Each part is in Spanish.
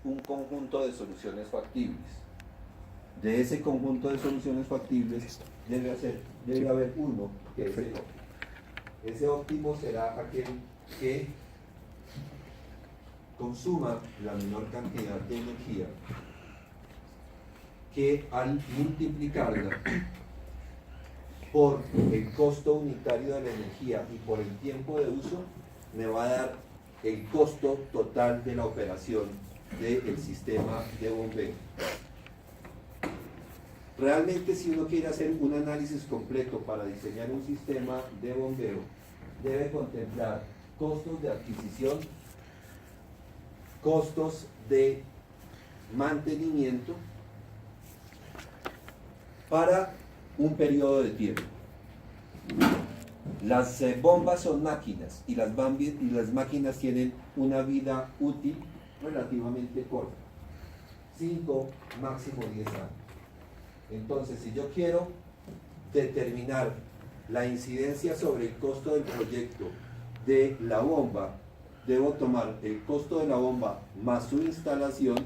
un conjunto de soluciones factibles. De ese conjunto de soluciones factibles debe haber uno que es el óptimo. Ese óptimo será aquel que consuma la menor cantidad de energía, que al multiplicarla por el costo unitario de la energía y por el tiempo de uso, me va a dar el costo total de la operación del sistema de bombeo. Realmente, si uno quiere hacer un análisis completo para diseñar un sistema de bombeo, debe contemplar costos de adquisición, costos de mantenimiento para un periodo de tiempo. Las bombas son máquinas y las máquinas tienen una vida útil relativamente corta, 5, máximo 10 años. Entonces, si yo quiero determinar la incidencia sobre el costo del proyecto de la bomba, debo tomar el costo de la bomba más su instalación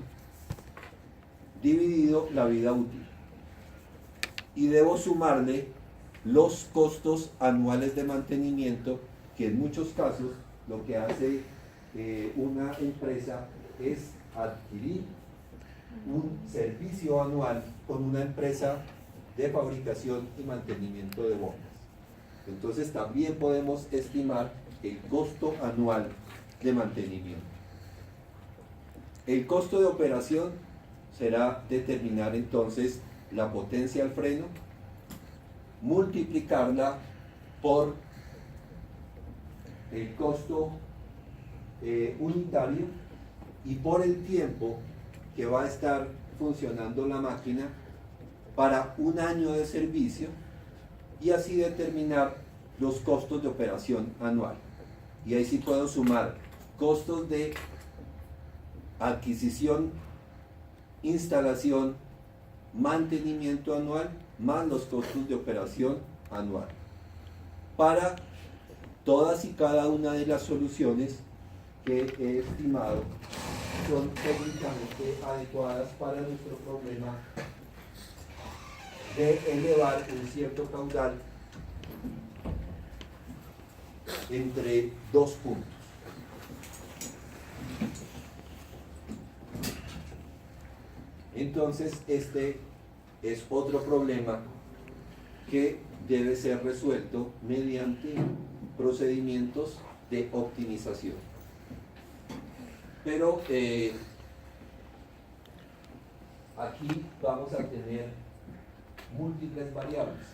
dividido la vida útil. Y debo sumarle los costos anuales de mantenimiento, que en muchos casos lo que hace una empresa es adquirir un servicio anual con una empresa de fabricación y mantenimiento de bombas. Entonces también podemos estimar el costo anual de mantenimiento. El costo de operación será determinar entonces la potencia al freno, multiplicarla por el costo unitario y por el tiempo que va a estar funcionando la máquina para un año de servicio, y así determinar los costos de operación anual. Y ahí sí puedo sumar costos de adquisición, instalación, mantenimiento anual, más los costos de operación anual, para todas y cada una de las soluciones que he estimado son técnicamente adecuadas para nuestro problema de elevar un cierto caudal entre dos puntos. Entonces, este es otro problema que debe ser resuelto mediante procedimientos de optimización. Pero aquí vamos a tener múltiples variables.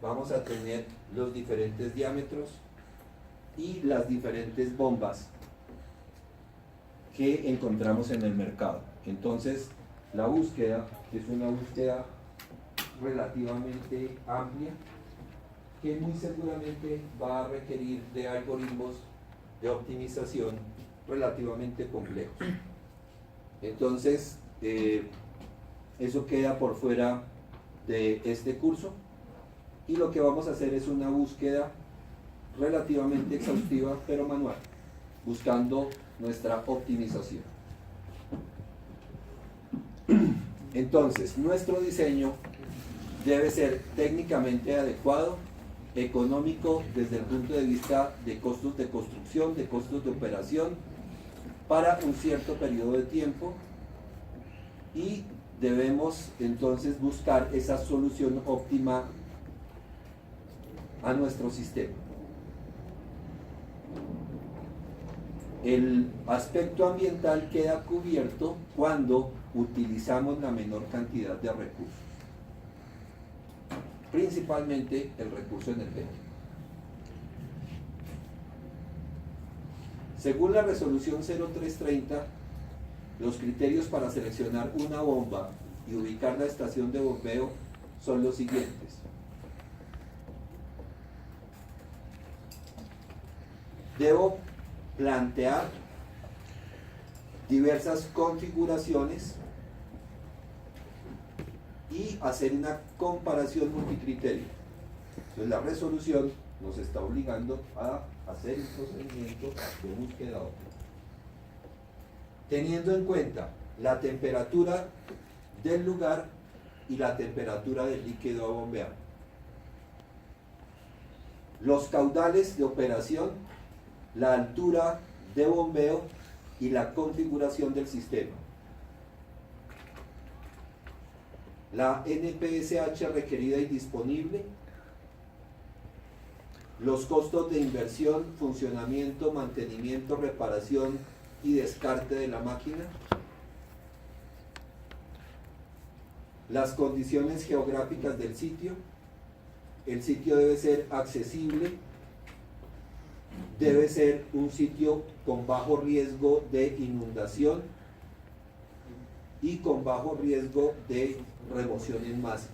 Vamos a tener los diferentes diámetros y las diferentes bombas que encontramos en el mercado. Entonces, la búsqueda es una búsqueda relativamente amplia, que muy seguramente va a requerir de algoritmos de optimización relativamente complejos. Entonces, eso queda por fuera de este curso, y lo que vamos a hacer es una búsqueda relativamente exhaustiva pero manual, buscando nuestra optimización. Entonces, nuestro diseño debe ser técnicamente adecuado, económico desde el punto de vista de costos de construcción, de costos de operación, para un cierto periodo de tiempo, y debemos entonces buscar esa solución óptima a nuestro sistema. El aspecto ambiental queda cubierto cuando utilizamos la menor cantidad de recursos, principalmente el recurso energético. Según la resolución 0330, los criterios para seleccionar una bomba y ubicar la estación de bombeo son los siguientes. Debo plantear diversas configuraciones y hacer una comparación multicriterio. Entonces, la resolución nos está obligando a hacer el procedimiento de búsqueda óptima. teniendo en cuenta la temperatura del lugar y la temperatura del líquido a bombear. Los caudales de operación, la altura de bombeo y la configuración del sistema. La NPSH requerida y disponible, los costos de inversión, funcionamiento, mantenimiento, reparación y descarte de la máquina, las condiciones geográficas del sitio. El sitio debe ser accesible, debe ser un sitio con bajo riesgo de inundación y con bajo riesgo de remoción en masa.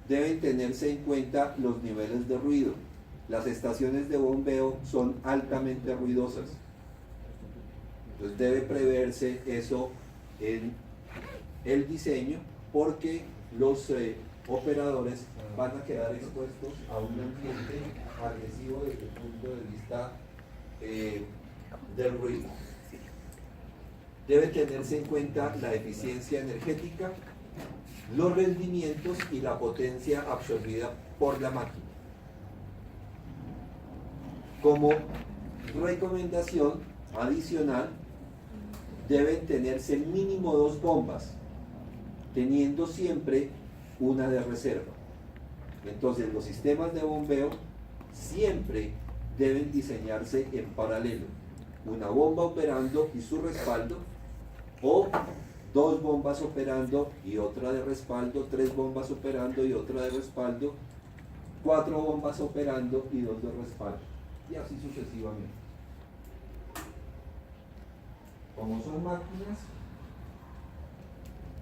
Deben tenerse en cuenta los niveles de ruido. Las estaciones de bombeo son altamente ruidosas. Entonces debe preverse eso en el diseño, porque los operadores van a quedar expuestos a un ambiente agresivo desde el punto de vista del ruido. Debe tenerse en cuenta la eficiencia energética, los rendimientos y la potencia absorbida por la máquina. Como recomendación adicional, deben tenerse mínimo 2 bombas, teniendo siempre una de reserva. Entonces los sistemas de bombeo siempre deben diseñarse en paralelo, una bomba operando y su respaldo, o 2 bombas operando y otra de respaldo, 3 bombas operando y otra de respaldo, 4 bombas operando y 2 de respaldo, y así sucesivamente. Como son máquinas,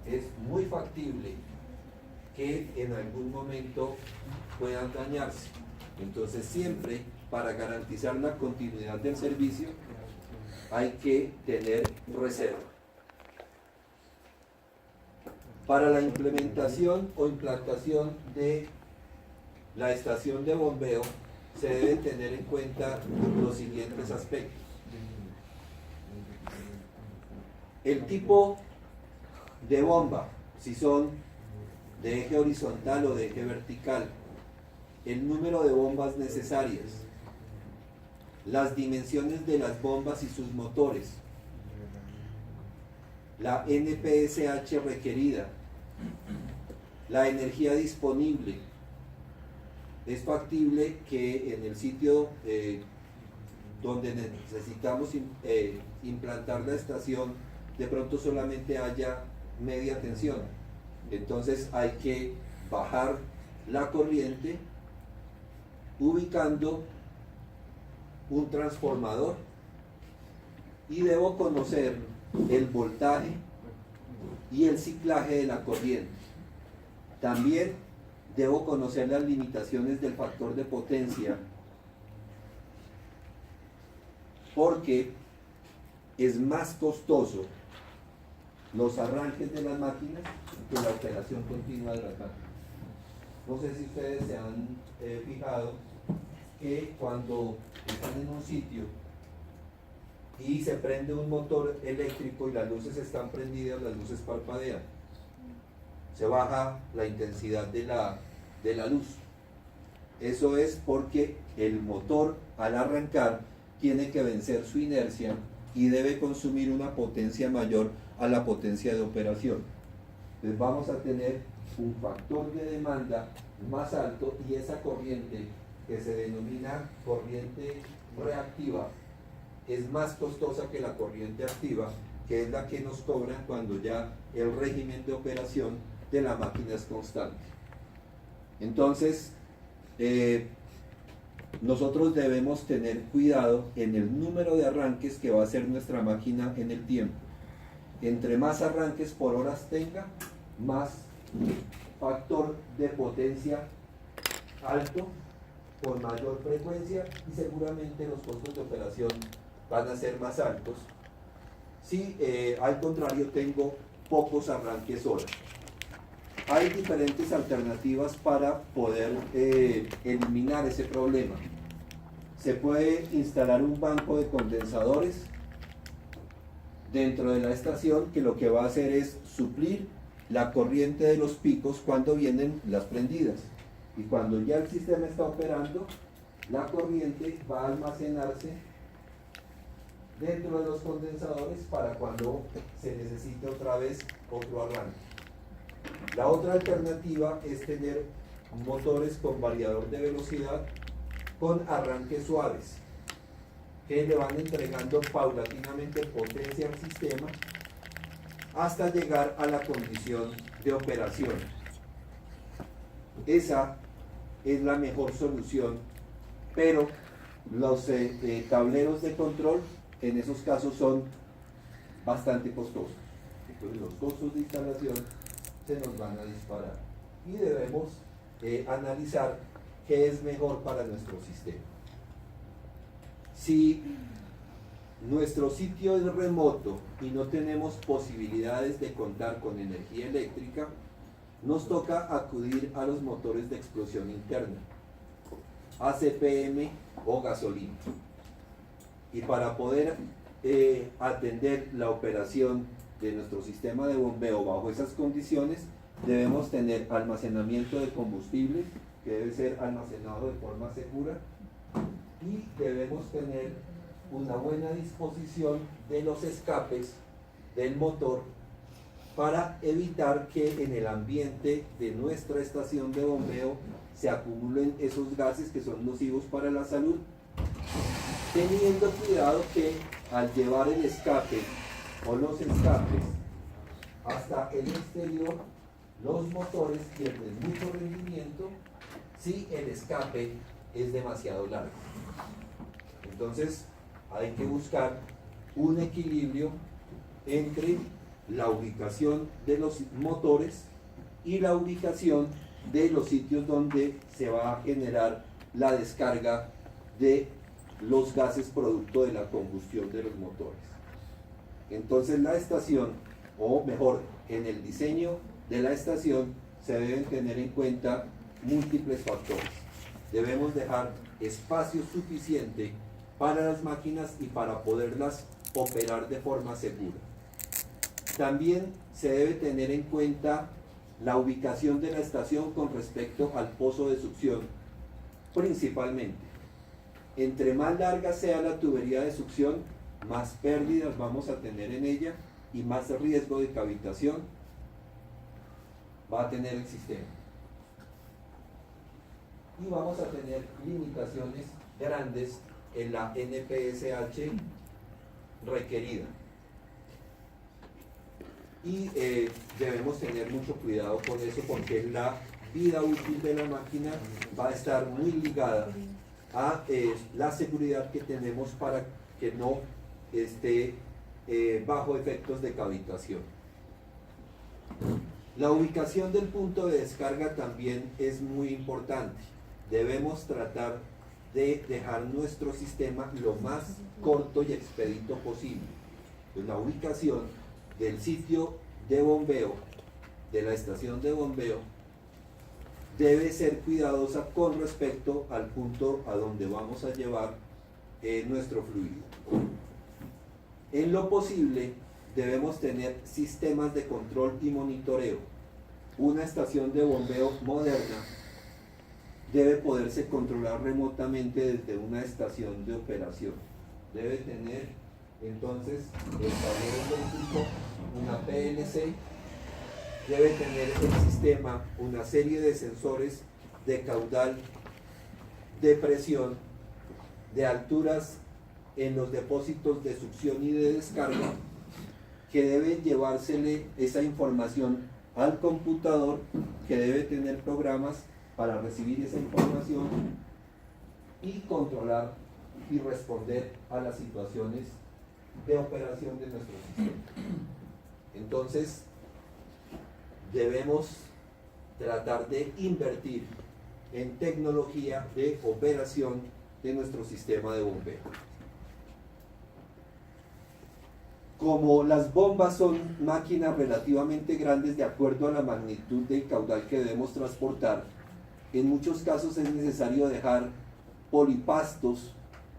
es muy factible que en algún momento puedan dañarse. Entonces siempre, para garantizar la continuidad del servicio, hay que tener reserva. Para la implementación o implantación de la estación de bombeo, se deben tener en cuenta los siguientes aspectos. El tipo de bomba, si son de eje horizontal o de eje vertical, el número de bombas necesarias, las dimensiones de las bombas y sus motores, la NPSH requerida, la energía disponible. Es factible que en el sitio donde necesitamos implantar la estación, de pronto solamente haya media tensión. Entonces hay que bajar la corriente ubicando un transformador, y debo conocer el voltaje y el ciclaje de la corriente. También debo conocer las limitaciones del factor de potencia, porque es más costoso los arranques de las máquinas que la operación continua de las máquinas. No sé si ustedes se han fijado que cuando están en un sitio y se prende un motor eléctrico y las luces están prendidas, las luces parpadean, se baja la intensidad de la luz. Eso es porque el motor, al arrancar, tiene que vencer su inercia y debe consumir una potencia mayor a la potencia de operación. Entonces vamos a tener un factor de demanda más alto, y esa corriente, que se denomina corriente reactiva, es más costosa que la corriente activa, que es la que nos cobran cuando ya el régimen de operación de la máquina es constante. Entonces, nosotros debemos tener cuidado en el número de arranques que va a hacer nuestra máquina en el tiempo. Entre más arranques por horas tenga, más factor de potencia alto, con mayor frecuencia, y seguramente los costos de operación van a ser más altos si al contrario tengo pocos arranques hora. Hay diferentes alternativas para poder eliminar ese problema. Se puede instalar un banco de condensadores dentro de la estación que lo que va a hacer es suplir la corriente de los picos cuando vienen las prendidas. Y cuando ya el sistema está operando, la corriente va a almacenarse dentro de los condensadores para cuando se necesite otra vez otro arranque. La otra alternativa es tener motores con variador de velocidad con arranques suaves que le van entregando paulatinamente potencia al sistema hasta llegar a la condición de operación. Esa es la mejor solución, pero los tableros de control en esos casos son bastante costosos. Entonces los costos de instalación se nos van a disparar y debemos analizar qué es mejor para nuestro sistema. Si nuestro sitio es remoto y no tenemos posibilidades de contar con energía eléctrica, nos toca acudir a los motores de explosión interna, ACPM o gasolina. Y para poder atender la operación de nuestro sistema de bombeo bajo esas condiciones, debemos tener almacenamiento de combustible, que debe ser almacenado de forma segura, y debemos tener una buena disposición de los escapes del motor para evitar que en el ambiente de nuestra estación de bombeo se acumulen esos gases que son nocivos para la salud, teniendo cuidado que al llevar el escape o los escapes hasta el exterior, los motores pierden mucho rendimiento si el escape es demasiado largo. Entonces hay que buscar un equilibrio entre la ubicación de los motores y la ubicación de los sitios donde se va a generar la descarga de los gases producto de la combustión de los motores. Entonces la estación, o mejor, en el diseño de la estación se deben tener en cuenta múltiples factores. Debemos dejar espacio suficiente para las máquinas y para poderlas operar de forma segura. También se debe tener en cuenta la ubicación de la estación con respecto al pozo de succión, principalmente. Entre más larga sea la tubería de succión, más pérdidas vamos a tener en ella y más riesgo de cavitación va a tener el sistema. Y vamos a tener limitaciones grandes en la NPSH requerida. Y debemos tener mucho cuidado con eso porque la vida útil de la máquina va a estar muy ligada a la seguridad que tenemos para que no esté bajo efectos de cavitación. La ubicación del punto de descarga también es muy importante. Debemos tratar de dejar nuestro sistema lo más corto y expedito posible. Pues la ubicación del sitio de bombeo, de la estación de bombeo, debe ser cuidadosa con respecto al punto a donde vamos a llevar nuestro fluido. En lo posible, debemos tener sistemas de control y monitoreo. Una estación de bombeo moderna debe poderse controlar remotamente desde una estación de operación. Debe tener entonces el tablero eléctrico, una PLC, debe tener el sistema una serie de sensores de caudal, de presión, de alturas en los depósitos de succión y de descarga, que deben llevársele esa información al computador, que debe tener programas para recibir esa información y controlar y responder a las situaciones de operación de nuestro sistema. Entonces, debemos tratar de invertir en tecnología de operación de nuestro sistema de bombeo. Como las bombas son máquinas relativamente grandes de acuerdo a la magnitud del caudal que debemos transportar, en muchos casos es necesario dejar polipastos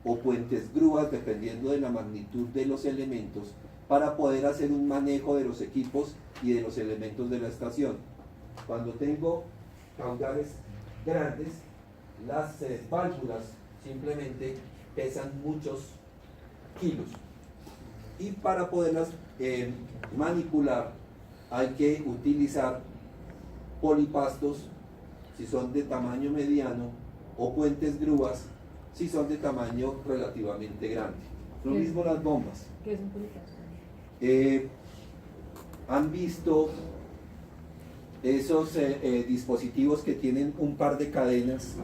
o puentes grúas, dependiendo de la magnitud de los elementos, para poder hacer un manejo de los equipos y de los elementos de la estación. Cuando tengo caudales grandes, las válvulas simplemente pesan muchos kilos, y para poderlas manipular hay que utilizar polipastos si son de tamaño mediano, o puentes grúas si son de tamaño relativamente grande. Lo mismo las bombas. ¿Qué es un polipasto? Han visto esos dispositivos que tienen un par de cadenas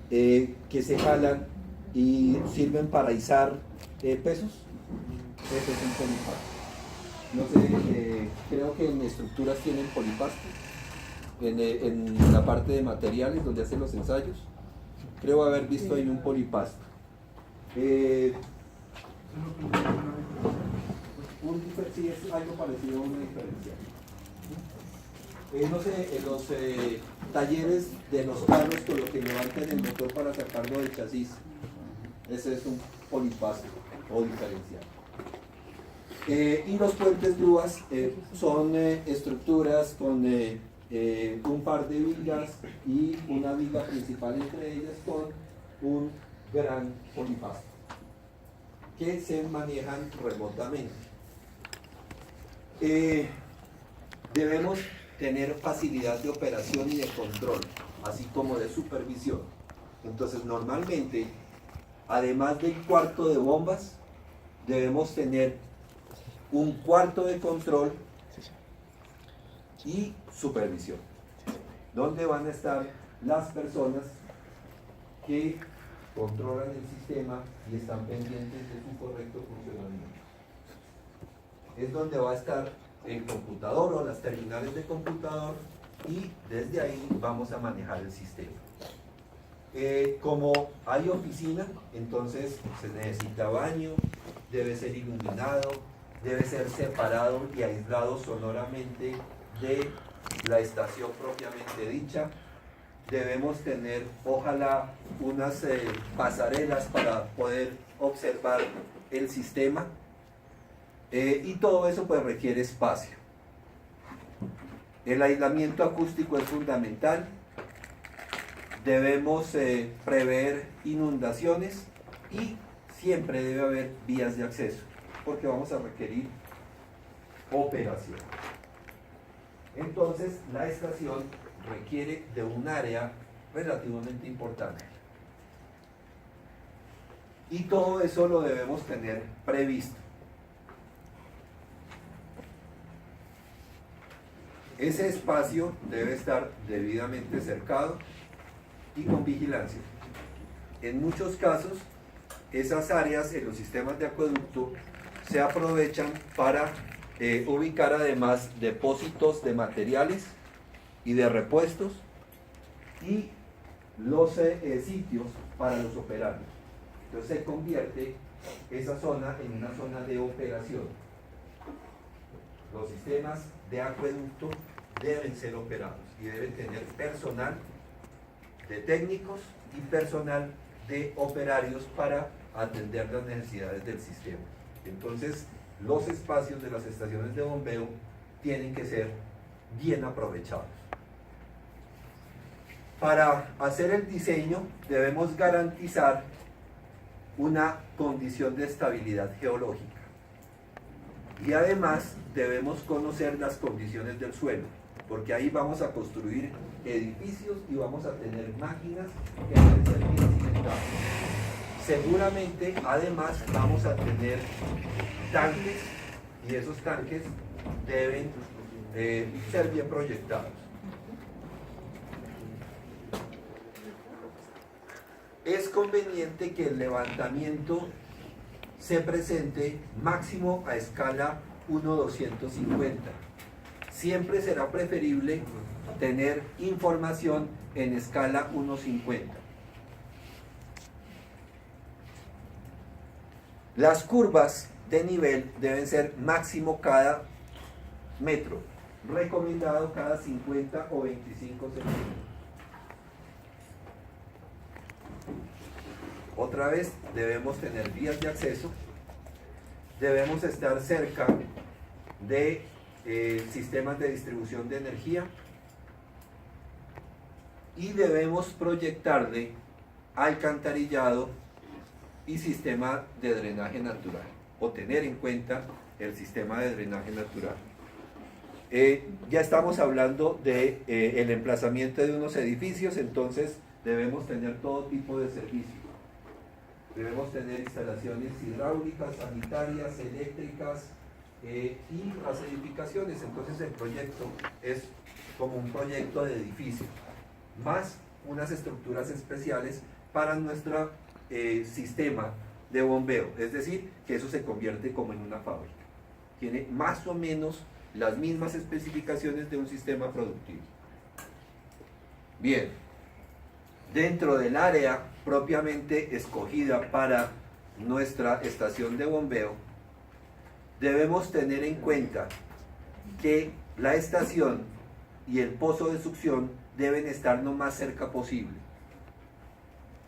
que se jalan y sirven para izar pesos. Ese es un polipasto. No sé, creo que en estructuras tienen polipasto, en la parte de materiales donde hacen los ensayos. Creo haber visto ahí un polipasto. Sí, es algo parecido a una diferencia. No sé, en los talleres de los carros con lo que levantan el motor para sacarlo del chasis, ese es un polipasto o diferencial. Y los puentes grúas son estructuras con un par de vigas y una viga principal entre ellas, con un gran polipasto que se manejan remotamente. Debemos tener facilidad de operación y de control, así como de supervisión. Entonces, normalmente, además del cuarto de bombas, debemos tener un cuarto de control y supervisión, donde van a estar las personas que controlan el sistema y están pendientes de su correcto funcionamiento. Es donde va a estar el computador o las terminales de computador, y desde ahí vamos a manejar el sistema. Como hay oficina, entonces se necesita baño, debe ser iluminado, debe ser separado y aislado sonoramente de la estación propiamente dicha. Debemos tener, ojalá, unas pasarelas para poder observar el sistema, y todo eso pues requiere espacio. El aislamiento acústico es fundamental. Debemos prever inundaciones, y siempre debe haber vías de acceso, porque vamos a requerir operación. Entonces, la estación requiere de un área relativamente importante, y todo eso lo debemos tener previsto. Ese espacio debe estar debidamente cercado y con vigilancia. En muchos casos, esas áreas en los sistemas de acueducto se aprovechan para ubicar además depósitos de materiales y de repuestos, y los sitios para los operarios. Entonces se convierte esa zona en una zona de operación. Los sistemas de acueducto deben ser operados y deben tener personal de técnicos y personal de operarios para atender las necesidades del sistema. Entonces, los espacios de las estaciones de bombeo tienen que ser bien aprovechados. Para hacer el diseño debemos garantizar una condición de estabilidad geológica, y además debemos conocer las condiciones del suelo, porque ahí vamos a construir edificios y vamos a tener máquinas que deben ser bien cimentadas. Seguramente además vamos a tener tanques, y esos tanques deben ser bien proyectados. Es conveniente que el levantamiento se presente máximo a escala 1:250. Siempre será preferible tener información en escala 1:50. Las curvas de nivel deben ser máximo cada metro, recomendado cada 50 o 25 centímetros. Otra vez debemos tener vías de acceso, debemos estar cerca de sistemas de distribución de energía y debemos proyectarle alcantarillado y sistema de drenaje natural, o tener en cuenta el sistema de drenaje natural. Ya estamos hablando de el emplazamiento de unos edificios, entonces debemos tener todo tipo de servicios. Debemos tener instalaciones hidráulicas, sanitarias, eléctricas y las edificaciones. Entonces el proyecto es como un proyecto de edificio, más unas estructuras especiales para nuestro sistema de bombeo. Es decir, que eso se convierte como en una fábrica. Tiene más o menos las mismas especificaciones de un sistema productivo. Bien, dentro del área propiamente escogida para nuestra estación de bombeo, debemos tener en cuenta que la estación y el pozo de succión deben estar lo más cerca posible.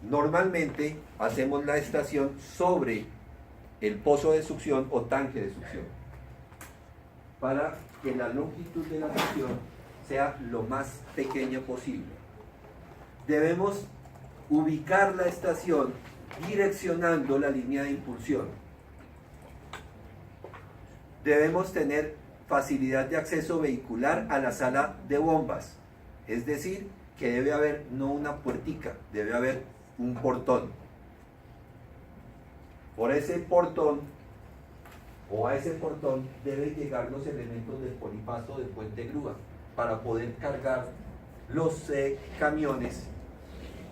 Normalmente hacemos la estación sobre el pozo de succión o tanque de succión, para que la longitud de la succión sea lo más pequeña posible. Debemos ubicar la estación direccionando la línea de impulsión. Debemos tener facilidad de acceso vehicular a la sala de bombas, es decir, que debe haber no una puertica, debe haber un portón. Por ese portón o a ese portón deben llegar los elementos del polipasto del puente grúa para poder cargar los camiones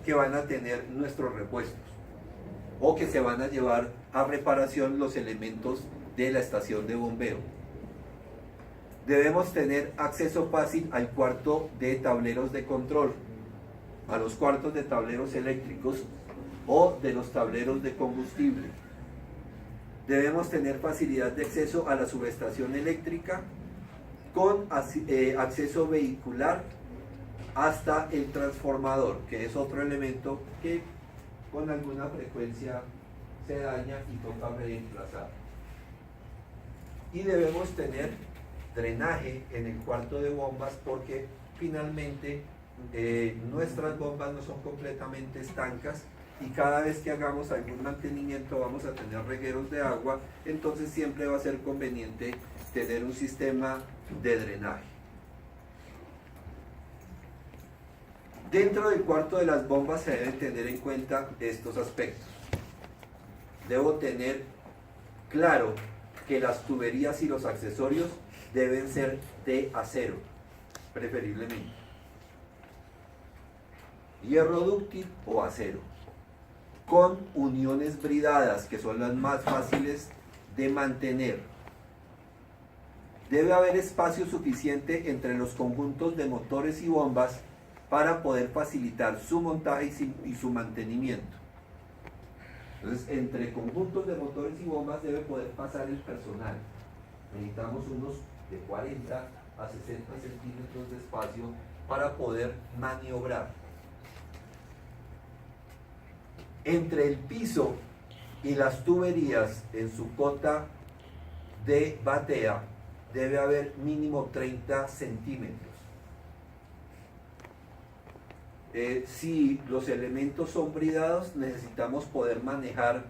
que van a tener nuestros repuestos o que se van a llevar a reparación los elementos de la estación de bombeo. Debemos tener acceso fácil al cuarto de tableros de control, a los cuartos de tableros eléctricos o de los tableros de combustible. Debemos tener facilidad de acceso a la subestación eléctrica con acceso vehicular hasta el transformador, que es otro elemento que con alguna frecuencia se daña y toca reemplazar. Y debemos tener drenaje en el cuarto de bombas, porque finalmente nuestras bombas no son completamente estancas y cada vez que hagamos algún mantenimiento vamos a tener regueros de agua, entonces siempre va a ser conveniente tener un sistema de drenaje. Dentro del cuarto de las bombas se deben tener en cuenta estos aspectos. Debo tener claro que las tuberías y los accesorios deben ser de acero, preferiblemente. Hierro dúctil o acero, con uniones bridadas, que son las más fáciles de mantener. Debe haber espacio suficiente entre los conjuntos de motores y bombas para poder facilitar su montaje y su mantenimiento. Entonces, entre conjuntos de motores y bombas debe poder pasar el personal. Necesitamos unos de 40 a 60 centímetros de espacio para poder maniobrar. Entre el piso y las tuberías en su cota de batea debe haber mínimo 30 centímetros. Si los elementos son bridados, necesitamos poder manejar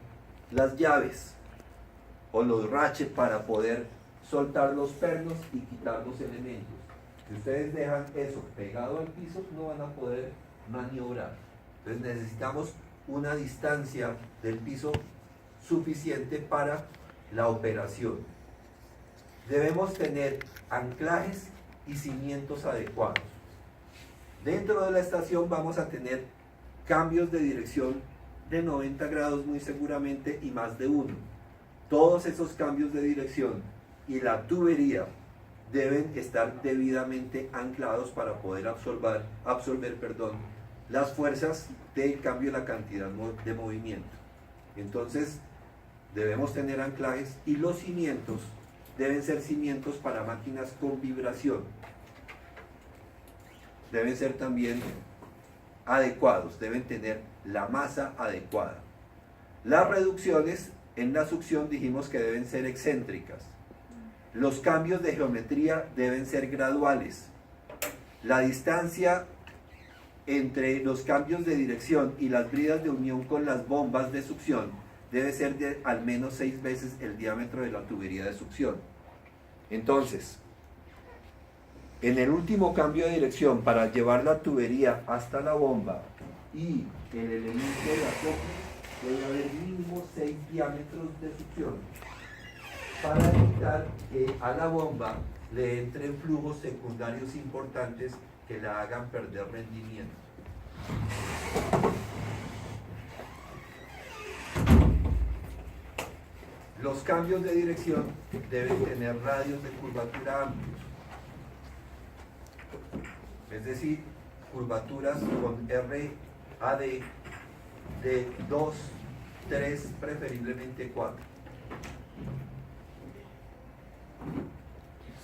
las llaves o los ratchets para poder soltar los pernos y quitar los elementos. Si ustedes dejan eso pegado al piso, no van a poder maniobrar. Entonces necesitamos una distancia del piso suficiente para la operación. Debemos tener anclajes y cimientos adecuados. Dentro de la estación vamos a tener cambios de dirección de 90 grados muy seguramente y más de uno. Todos esos cambios de dirección y la tubería deben estar debidamente anclados para poder absorber las fuerzas del cambio de la cantidad de movimiento. Entonces debemos tener anclajes y los cimientos deben ser cimientos para máquinas con vibración. Deben ser también adecuados, deben tener la masa adecuada. Las reducciones en la succión dijimos que deben ser excéntricas. Los cambios de geometría deben ser graduales. La distancia entre los cambios de dirección y las bridas de unión con las bombas de succión debe ser de al menos 6 veces el diámetro de la tubería de succión. Entonces, en el último cambio de dirección para llevar la tubería hasta la bomba y el elemento de acople, debe haber mínimo 6 diámetros de succión para evitar que a la bomba le entren flujos secundarios importantes que la hagan perder rendimiento. Los cambios de dirección deben tener radios de curvatura amplios, es decir, curvaturas con RAD de 2, 3, preferiblemente 4.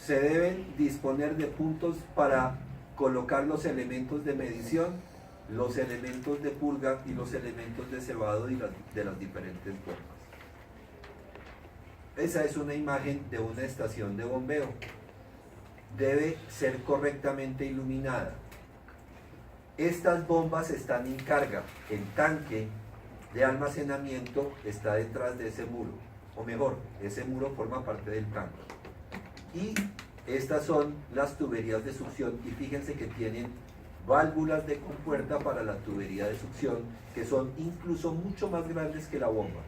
Se deben disponer de puntos para colocar los elementos de medición, los elementos de purga y los elementos de cebado de las diferentes bombas. Esa es una imagen de una estación de bombeo. Debe ser correctamente iluminada. Estas bombas están en carga. El tanque de almacenamiento está detrás de ese muro, o mejor, ese muro forma parte del tanque. Y estas son las tuberías de succión, y fíjense que tienen válvulas de compuerta para la tubería de succión, que son incluso mucho más grandes que la bomba.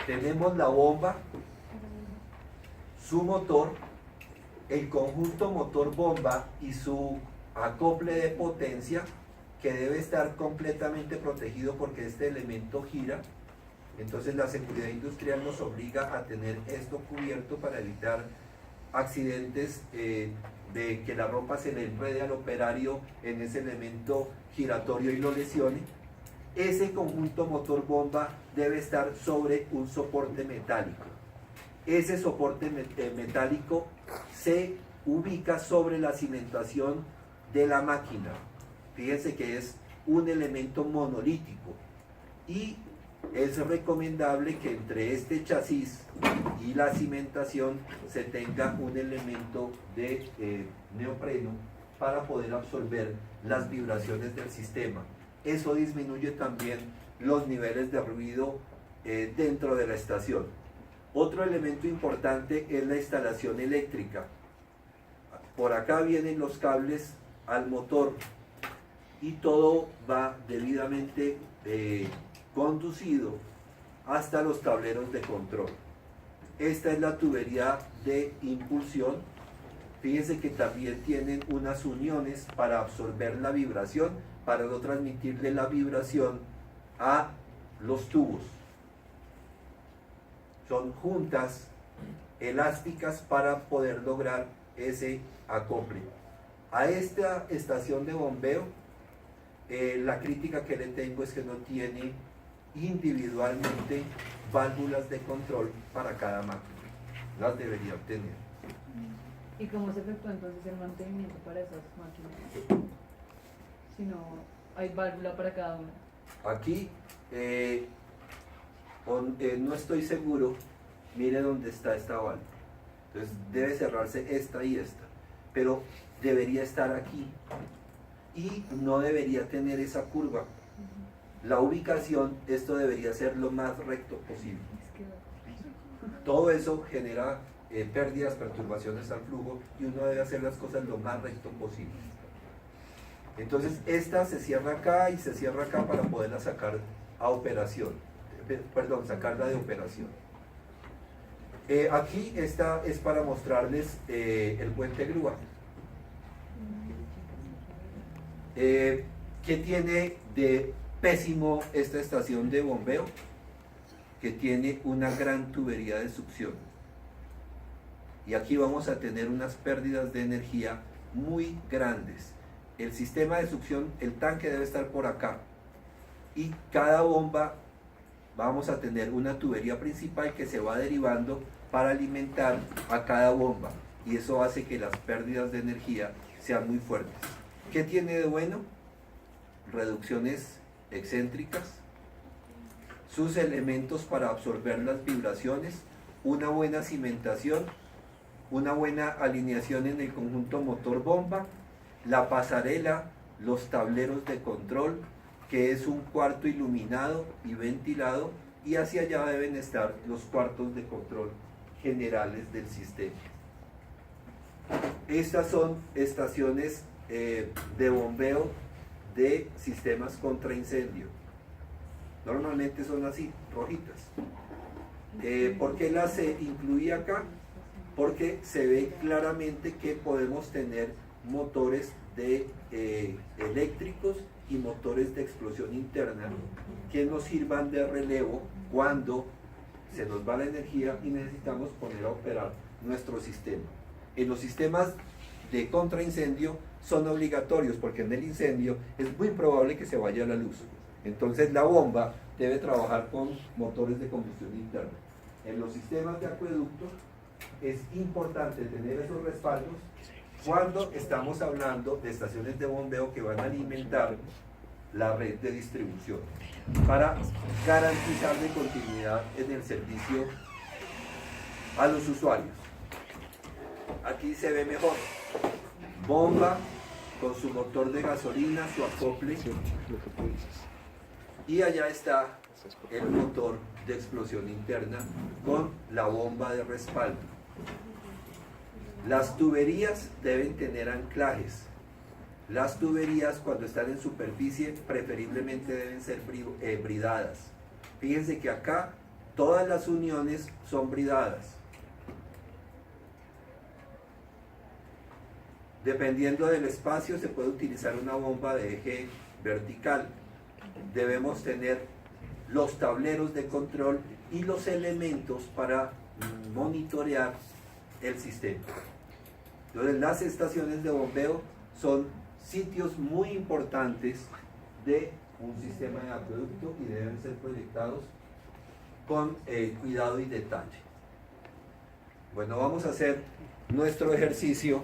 Tenemos la bomba, su motor, el conjunto motor-bomba y su acople de potencia, que debe estar completamente protegido porque este elemento gira. Entonces la seguridad industrial nos obliga a tener esto cubierto para evitar accidentes de que la ropa se le enrede al operario en ese elemento giratorio y lo lesione. Ese conjunto motor-bomba debe estar sobre un soporte metálico. Ese soporte metálico se ubica sobre la cimentación de la máquina. Fíjense que es un elemento monolítico y es recomendable que entre este chasis y la cimentación se tenga un elemento de neopreno para poder absorber las vibraciones del sistema. Eso disminuye también los niveles de ruido dentro de la estación. Otro elemento importante es la instalación eléctrica. Por acá vienen los cables al motor y todo va debidamente conducido hasta los tableros de control. Esta es la tubería de impulsión. Fíjense que también tienen unas uniones para absorber la vibración, para no transmitirle la vibración a los tubos. Son juntas elásticas para poder lograr ese acople. A esta estación de bombeo, la crítica que le tengo es que no tiene individualmente válvulas de control para cada máquina. Las debería tener. ¿Y cómo se efectúa entonces el mantenimiento para esas máquinas? Si no hay válvula para cada una. Aquí no estoy seguro. Mire dónde está esta válvula. Entonces debe cerrarse esta y esta, pero debería estar aquí y no debería tener esa curva. La ubicación, esto debería ser lo más recto posible. Todo eso genera pérdidas, perturbaciones al flujo, y uno debe hacer las cosas lo más recto posible. Entonces esta se cierra acá y se cierra acá para poderla sacar a operación, sacarla de operación. Aquí esta es para mostrarles el puente grúa. ¿Qué tiene de pésimo esta estación de bombeo? Que tiene una gran tubería de succión. Y aquí vamos a tener unas pérdidas de energía muy grandes. El sistema de succión, el tanque debe estar por acá. Y cada bomba vamos a tener una tubería principal que se va derivando para alimentar a cada bomba. Y eso hace que las pérdidas de energía sean muy fuertes. ¿Qué tiene de bueno? Reducciones excéntricas, sus elementos para absorber las vibraciones, una buena cimentación, una buena alineación en el conjunto motor-bomba, la pasarela, los tableros de control, que es un cuarto iluminado y ventilado, y hacia allá deben estar los cuartos de control generales del sistema. Estas son estaciones de bombeo de sistemas contra incendio. Normalmente son así, rojitas. ¿Por qué las incluí acá? Porque se ve claramente que podemos tener motores eléctricos y motores de explosión interna que nos sirvan de relevo cuando se nos va la energía y necesitamos poner a operar nuestro sistema. En los sistemas de contraincendio son obligatorios porque en el incendio es muy probable que se vaya la luz. Entonces la bomba debe trabajar con motores de combustión interna. En los sistemas de acueducto es importante tener esos respaldos cuando estamos hablando de estaciones de bombeo que van a alimentar la red de distribución para garantizar de continuidad en el servicio a los usuarios. Aquí se ve mejor. Bomba con su motor de gasolina, su acople, y allá está el motor de explosión interna con la bomba de respaldo. Las tuberías deben tener anclajes. Las tuberías, cuando están en superficie, preferiblemente deben ser bridadas. Fíjense que acá todas las uniones son bridadas. Dependiendo del espacio, se puede utilizar una bomba de eje vertical. Debemos tener los tableros de control y los elementos para monitorear el sistema. Entonces, las estaciones de bombeo son sitios muy importantes de un sistema de acueducto y deben ser proyectados con cuidado y detalle. Bueno, vamos a hacer nuestro ejercicio.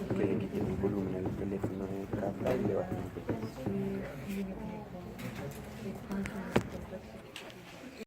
Que le quiten el volumen al teléfono de carga y le bajen un poco.